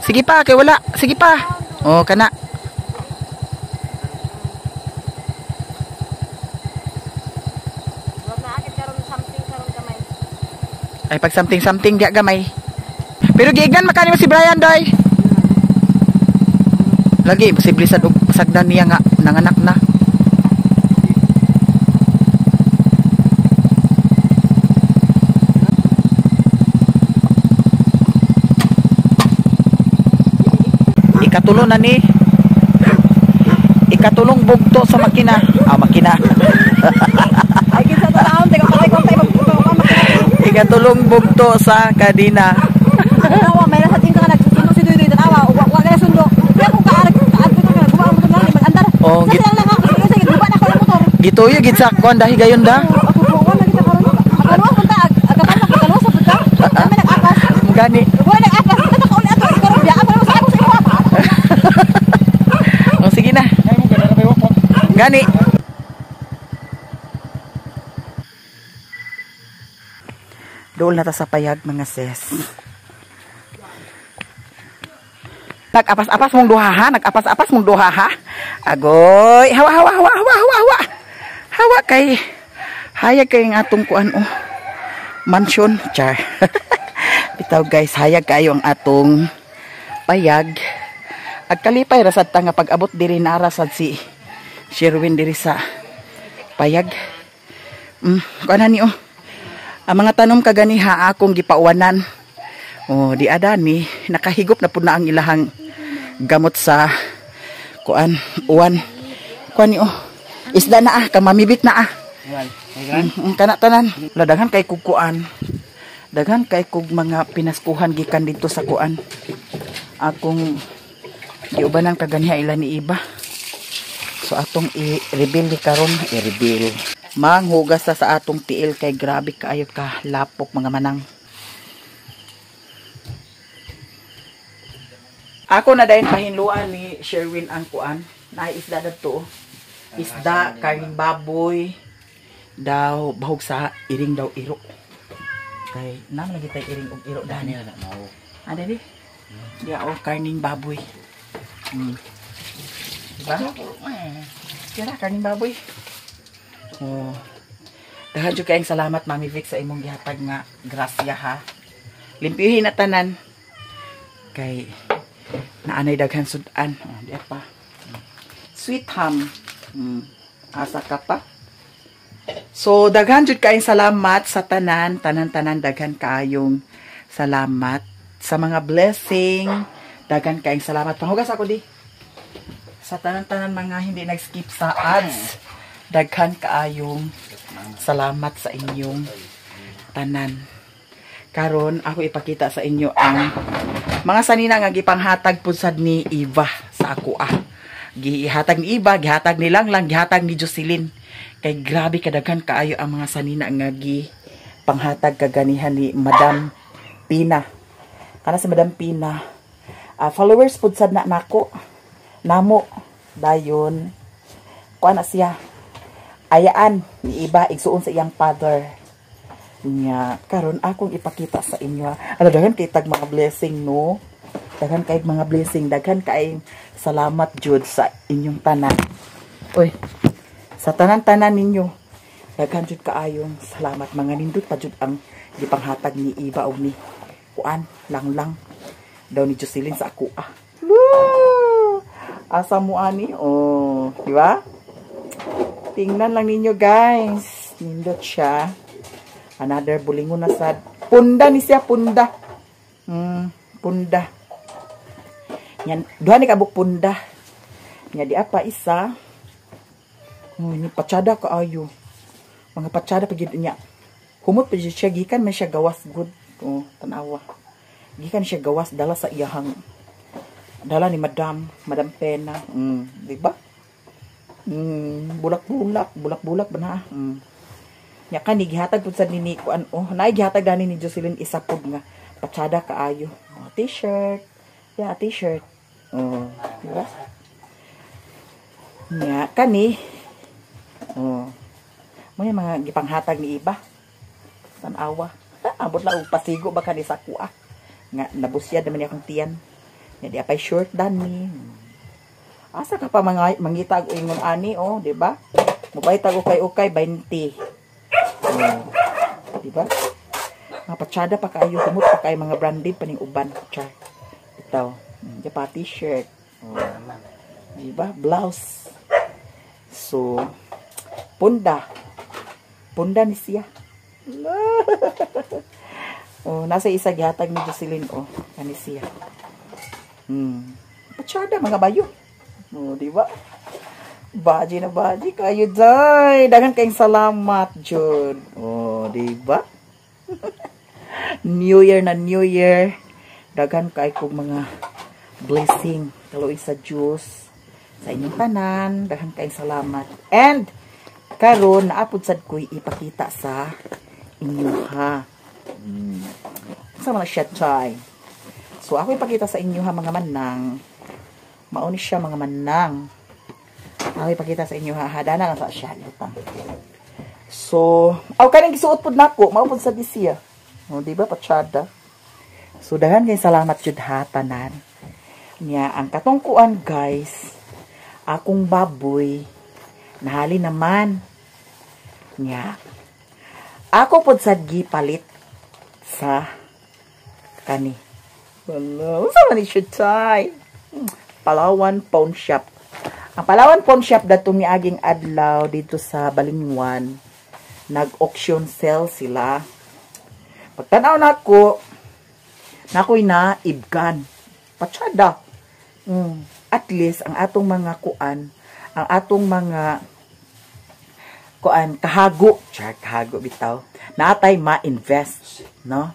Sige pa kay wala. Sige pa. Oh, kana. Ay pag something diya gamay. Pero giignan makani mo si Brian day. Lagi posible sad og pasagdan niya nga nanganak na. Ikatulong na ni. Ikatulong bugto sa makina. Makina. Ay kinsa ta taon teka patay ko tayo Ikatulong bugto sa kadina. Tawa may nasa tingka nga nagsusundo si Duy tanawa wa gaya sundo. Kaya ko kaarag ko na gumawa mo na mag-andar. Oh, Kasi lang ako sige guba na ko yung motor. Gituyo gid sa kwan dahi gayon da. Ako buwan na kita karon. Akaluwas punta agapan na pagkaluwas sa punta. Kami nag-apas. Gani. Buwan nag-apas. Kita ka uli ato ikaw biya ako sa ako sa iyo pa. Oh sige na. Gani. Dool na ta sa payag mga sis. Nag-apas-apas mong duha ha? Nag-apas-apas mong duha ha? Agoy! Hawa, hawa, hawa, hawa, hawa, hawa! Hawa kay... Hayag kay ng atong kuan oh. Mansion. Char. Bitaw guys, hayag kayo ang atong payag. Agkalipay rasad ta nga pag-abot diri na rasad si Sherwin diri sa payag. Kuanan ni oh. Ang mga tanom kaganiha akong gipauwanan. Oh, di adani nakahigop na pud na ang ilahang gamot sa kuan uwan. Kuan ni oh. Isda na kamamibit na kana tanan. Daghan kay kukuan. Daghan kay kog mga pinaskuhan gikan dito sa kuan. Akong giubanan kaganiha ila ni iba. So atong i-reveal karon, i-reveal. Manghugas sa atong tiil kay grabe kaayo ka lapok mga manang. Ako na dayon pahinluan ni Sherwin ang kuan. Naisda dadto. Isda, karning baboy daw bahog sa iring daw iro. Kay naman lagi tay iring og iro dani na mao. Ada di? Dia karning baboy. Diba? Kira karning baboy. Oh. Dahan jud kayong salamat Mami Vic sa imong gihatag nga grasya ha. Limpyuhin na tanan. Kay naanay daghan sudan. Oh, di pa. Sweet ham. Asa ka pa. So daghan jud kayong salamat sa tanan daghan kaayong salamat sa mga blessing. Daghan kayong salamat. Panghugas ako di. Sa tanan mga hindi nag-skip sa ads. Daghan kaayong salamat sa inyong tanan. Karon ako ipakita sa inyo ang mga sanina nga gipanghatag pud sad ni Eva sa ako Gihatag ni Eva, gihatag ni Langlang, gihatag ni Jocelyn. Kay grabe kadaghan kaayo ang mga sanina nga gipanghatag kaganihan ni Madam Pina. Kana si Madam Pina. Followers pud sad na nako. Namo dayon kuan na siya. Ayaan ni iba igsuon sa iyang father niya. Karon akong ipakita sa inyo. Daghan kay tag mga blessing no. Daghan kay mga blessing, daghan kay salamat jud sa inyong tanan. Oy. Sa tanan-tanan ninyo. Daghan jud kaayong salamat mga nindot pa jud ang gipanghatag ni Iba og ni kuan Langlang daw ni Jocelyn sa ako Asa mo ani? Oh, di ba? Tingnan lang ninyo guys. Nindot siya. Another bulingon na sad. Punda ni siya, punda. Punda. Yan, duha ni kabuk punda. Nya di apa isa. Ni patsada kaayo. Mga patsada pagid niya. Humot pa siya gikan man siya gawas good. Oh, tanawa. Gikan siya gawas dala sa iyahang dala ni Madam Pena. Di ba? Bulak-bulak ba na? Nya kan gihatag pud sa nini kuan naay gihatag gani ni Jocelyn isa pud nga patsada kaayo. T-shirt. Yeah, t-shirt. Di ba? Nya kani mo yung mga gipanghatag ni iba. Tanawa. Abot lang og pasigo ba kani sa kuha. Nga nabusyad naman akong tiyan. Nya di apay short dani. Asa ka pa mangitag ingon ani di ba? Mubay tag ukay 20. Di ba? Mga patsada pa kayo, humot pa kayo mga branded pa ning uban. Char. Ito, di pa t-shirt. Di ba? Blouse. So, punda ni siya. Nasa isa gihatag ni Jocelyn kani siya. Patsada mga bayo. Di ba? Baji na baji kayo day. Dagan kayong salamat, Jud. Di ba? New Year na New Year. Dagan kayo kong mga blessing. Kaluoy sa Diyos. Sa inyong tanan. Dagan kayong salamat. And, karon naapod sad ko'y ipakita sa inyo ha. Sa mga siya chay. So, ako ipakita sa inyo ha mga manang. Mauni siya mga manang. Ako ipakita sa inyo ha. Hadana lang sa siya. Lutang. So, kanang gisuot pud nako, maupod sa disiya. Di ba patsada? So, dahan kay salamat jud ha tanan. Nya ang katungkuan guys, akong baboy nahali naman. Nya ako pud sad gipalit sa kani. Wala, unsa man ni siya tay? Palawan Pawn Shop. Ang Palawan Pawn Shop dato miaging adlaw dito sa Balingwan. Nag-auction sale sila. Pagtanaw nako, nakoy na ibgan. Patsada. At least ang atong mga kuan, ang atong mga kuan kahago, kahago bitaw. Natay ma-invest, no?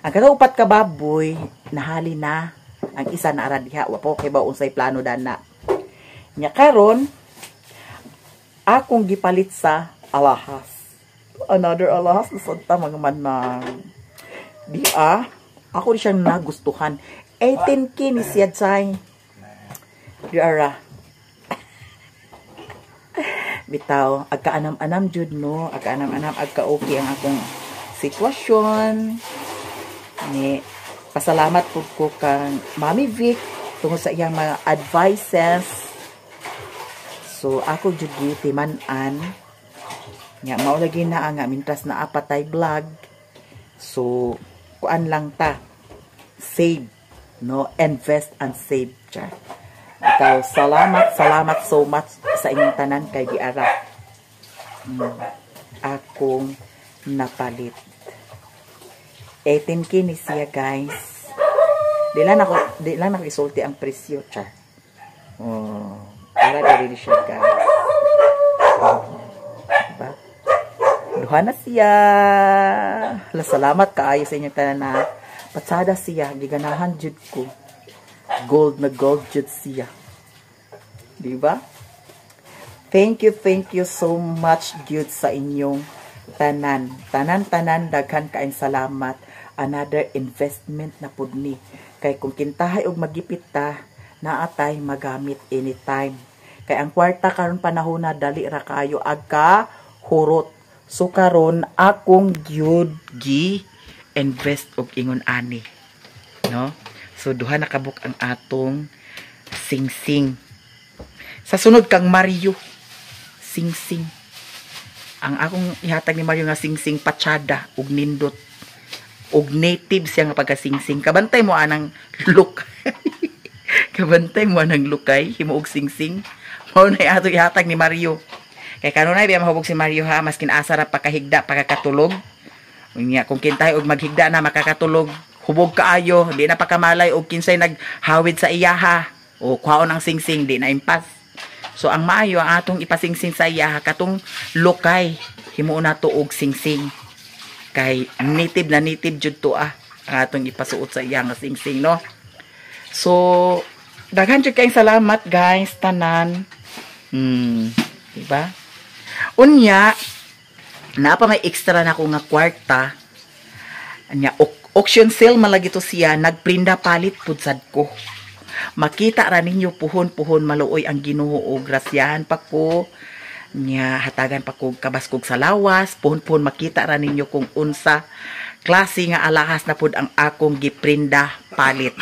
Ang kataupat ka baboy, nahali na. Ang isa na ara diha, wapo kay ba unsay plano dana. Nya karon akong gipalit sa alahas. Another alahas na santa mga manang. Ako siyang nagustuhan. 18K ni siya chay. Di ara. Bitaw, agka-anam-anam jud no, agka-anam-anam, agka-okay ang akong sitwasyon. Ni pasalamat pud ko kang Mami Vic tungod sa iyang mga advices. So, ako jud gitiman-an. Nya mao lagi na nga mintras na apatay vlog. So, kuan lang ta. Save, no? Invest and save. Char. Ikaw, salamat so much sa inyong tanan kay Diara. Akong napalit. 18K ni siya, guys. Di lang ako isulti ang presyo, char. Para dali siya, guys. Diba? Duha na siya. Salamat kaayo sa inyong tanan na patsada siya. Giganahan jud ko. Gold na gold jud siya. Diba? Thank you so much jud sa inyong tanan. Tanan daghan kaayong salamat. Another investment na pud ni. Kay kung kintahay og magipit ta, naatay magamit anytime. Kay ang kwarta karon panahon na dali ra kayo agka hurot. So karon akong gyud gi invest og ingon ani. No? So duha na kabuk ang atong sing-sing. Sa sunod kang Mario. Sing-sing. Ang akong ihatag ni Mario nga sing-sing patsada ug nindot. Og native siya nga pagka-sing-sing. Kabantay mo anang look. Kabantay mo anang lukay. Himo og sing-sing. Mao na ato ihatag ni Mario. Kay kanunay biya mahubog si Mario ha. Maskin asa ra pagkahigda, pagkakatulog. Unya kung kintay og maghigda na makakatulog, hubog kaayo, di na pakamalay og kinsay naghawid sa iyaha o kwaon ang singsing di na impas. So ang maayo ang atong ipasingsing sa iyaha katong lokay himuon nato og singsing. Kay native na native jud to ang atong ipasuot sa iya nga singsing, no. So daghan jud kayong salamat guys tanan. Diba? Unya na pa may extra na ko nga kwarta. Anya auction sale malagi to siya, nagprinda palit pud sad ko. Makita ra ninyo puhon-puhon maluoy ang Ginoo og grasyahan pa ko. Nya hatagan pa ko kabaskog sa lawas, puhon-puhon makita ra ninyo kung unsa klase nga alahas na pud ang akong giprinda palit.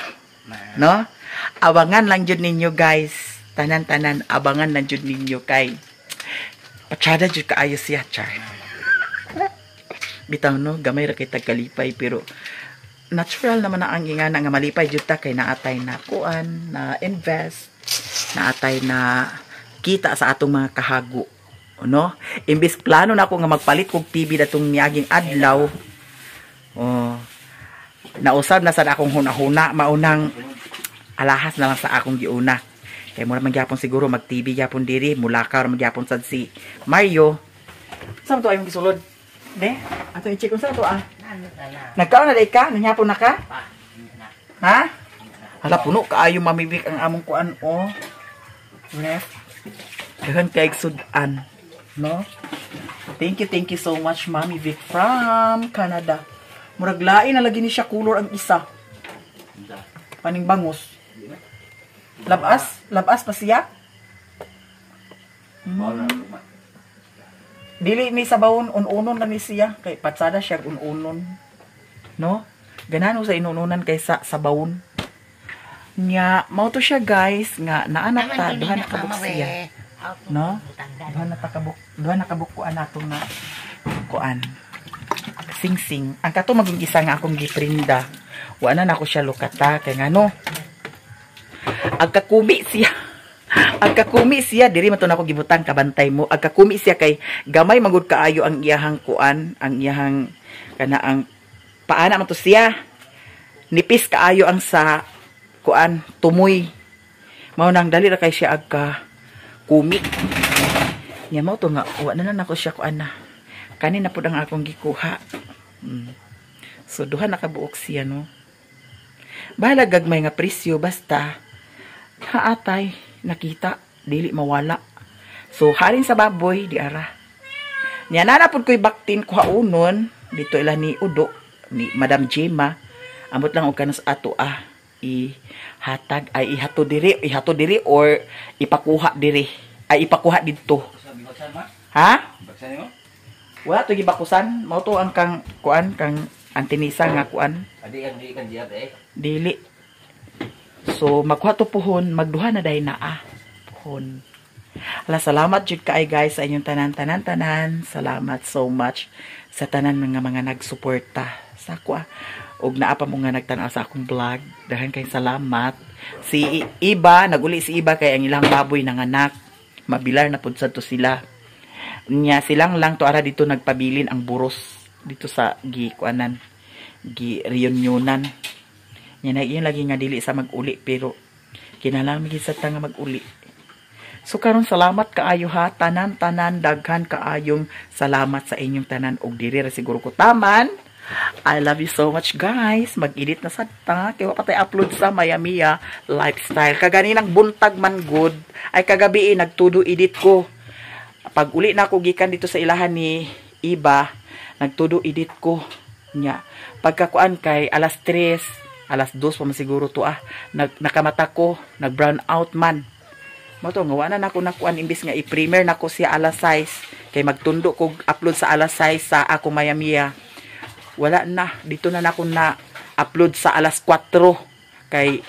No? Abangan lang jud ninyo guys. Tanan-tanan abangan lang jud ninyo kay patsada jud kaayo siya, char. Bitaw no, gamay ra kay tagkalipay pero natural naman na ang ingana nga malipay jud ta kay naatay na kuan, na invest, naatay na kita sa atong mga kahago, no? Imbis plano na ako nga magpalit kog TV datong niaging adlaw. Oh. Nausab na sad akong hunahuna, maunang alahas na lang sa akong giuna. Kay mura man gyapon siguro mag TV gyapon diri, mulakaw man gyapon sad si Mario. Saan to ayong gisulod? De, ato i-check unsa to Nagkaon na day ka? Nanyapon na ka? Ha? Hala puno kaayo mamibik ang among kuan o. Ref. Dagan kay sudan, no? Thank you so much Mami Vic from Canada. Murag lain na lagi ni siya color ang isa. Paning bangus. Labas pa siya? Dili ni sabawon ununon na ni siya kay patsada siya ununon, no? Ganano sa inununan kaysa sabawon. Nya mao to siya guys nga naanak ta duha na kabuk siya, no? Duha na kabuk kuan nato nga kuan. Singsing. Ang kato maging isa nga akong giprinda. Wa na nako siya lukata kay ngano. Agkakumi siya diri man to nako gibutang kabantay mo. Agkakumi siya kay gamay magud kaayo ang iyahang kuan, ang iyahang kana ang paana man to siya. Nipis kaayo ang sa kuan tumoy. Mao nang dali ra kay siya agka kumi. Nya mao to nga wa na nako siya kuan na. Kanina pud ang akong gikuha. So duha na kabuok siya, no. Bahala gagmay nga presyo basta haatay nakita dili mawala. So halin sa baboy di ara. Nya nanapod ko'y baktin ko haunon dito ila ni Udo ni Madam Jema. Amot lang og kanos ato ihatag ay ihato diri or ipakuha diri. Ay ipakuha didto. Ha? Wala to gibakusan. Mao to ang kang kuan kang antinisa nga kuan. Dili. So magkuha to puhon, magduha na day naa. Puhon. Ala salamat jud kaay guys sa inyong tanan. Salamat so much sa tanan mga nagsuporta sa ako. Og naa pa mo nga nagtan-aw sa akong vlog. Daghan kay salamat. Si Iba, naguli si Iba kay ang ilang baboy nanganak. Mabilar na pud sad to sila. Nya silang lang to ara dito nagpabilin ang buros dito sa kuanan. Reunionan. Yan na yun lagi nga dili sa mag-uli pero kinalang migit sa nga mag-uli. So karon salamat kaayo ha tanan daghan kaayong salamat sa inyong tanan og diri ra siguro ko taman. I love you so much guys. Mag-edit na sad ta kay wa patay upload sa Mayamiya lifestyle. Kaganinang buntag man good ay kagabi nagtudo edit ko. Pag uli na ako gikan dito sa ilahan ni Iba, nagtudo edit ko nya. Pagkakuan kay alas 3, alas 2 pa man siguro to nakamata ko, nag-brown out man. Mo to nga wala na ako nakuan imbis nga i-premiere nako siya alas 6 kay magtundo ko upload sa alas 6 sa ako Mayamiya. Wala na dito na nako na upload sa alas 4 kay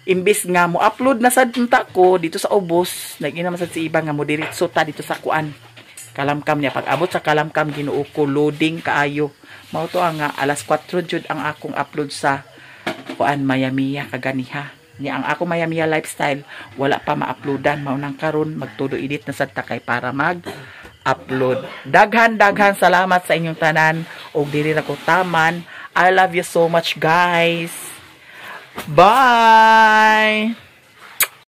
imbis nga mo upload na sad unta ko dito sa ubos, nagina man sad si Iba nga mo diretso ta dito sa kuan. Kalamkam niya pag abot sa kalamkam ginuo ko loading kaayo. Mao to nga alas 4 jud ang akong upload sa kuan Mayamiya kaganiha. Niya ang ako Mayamiya lifestyle wala pa ma-uploadan, mao nang karon magtudo edit na sad ta kay para mag-upload. Daghan salamat sa inyong tanan o dili na ko taman. I love you so much, guys. Bye!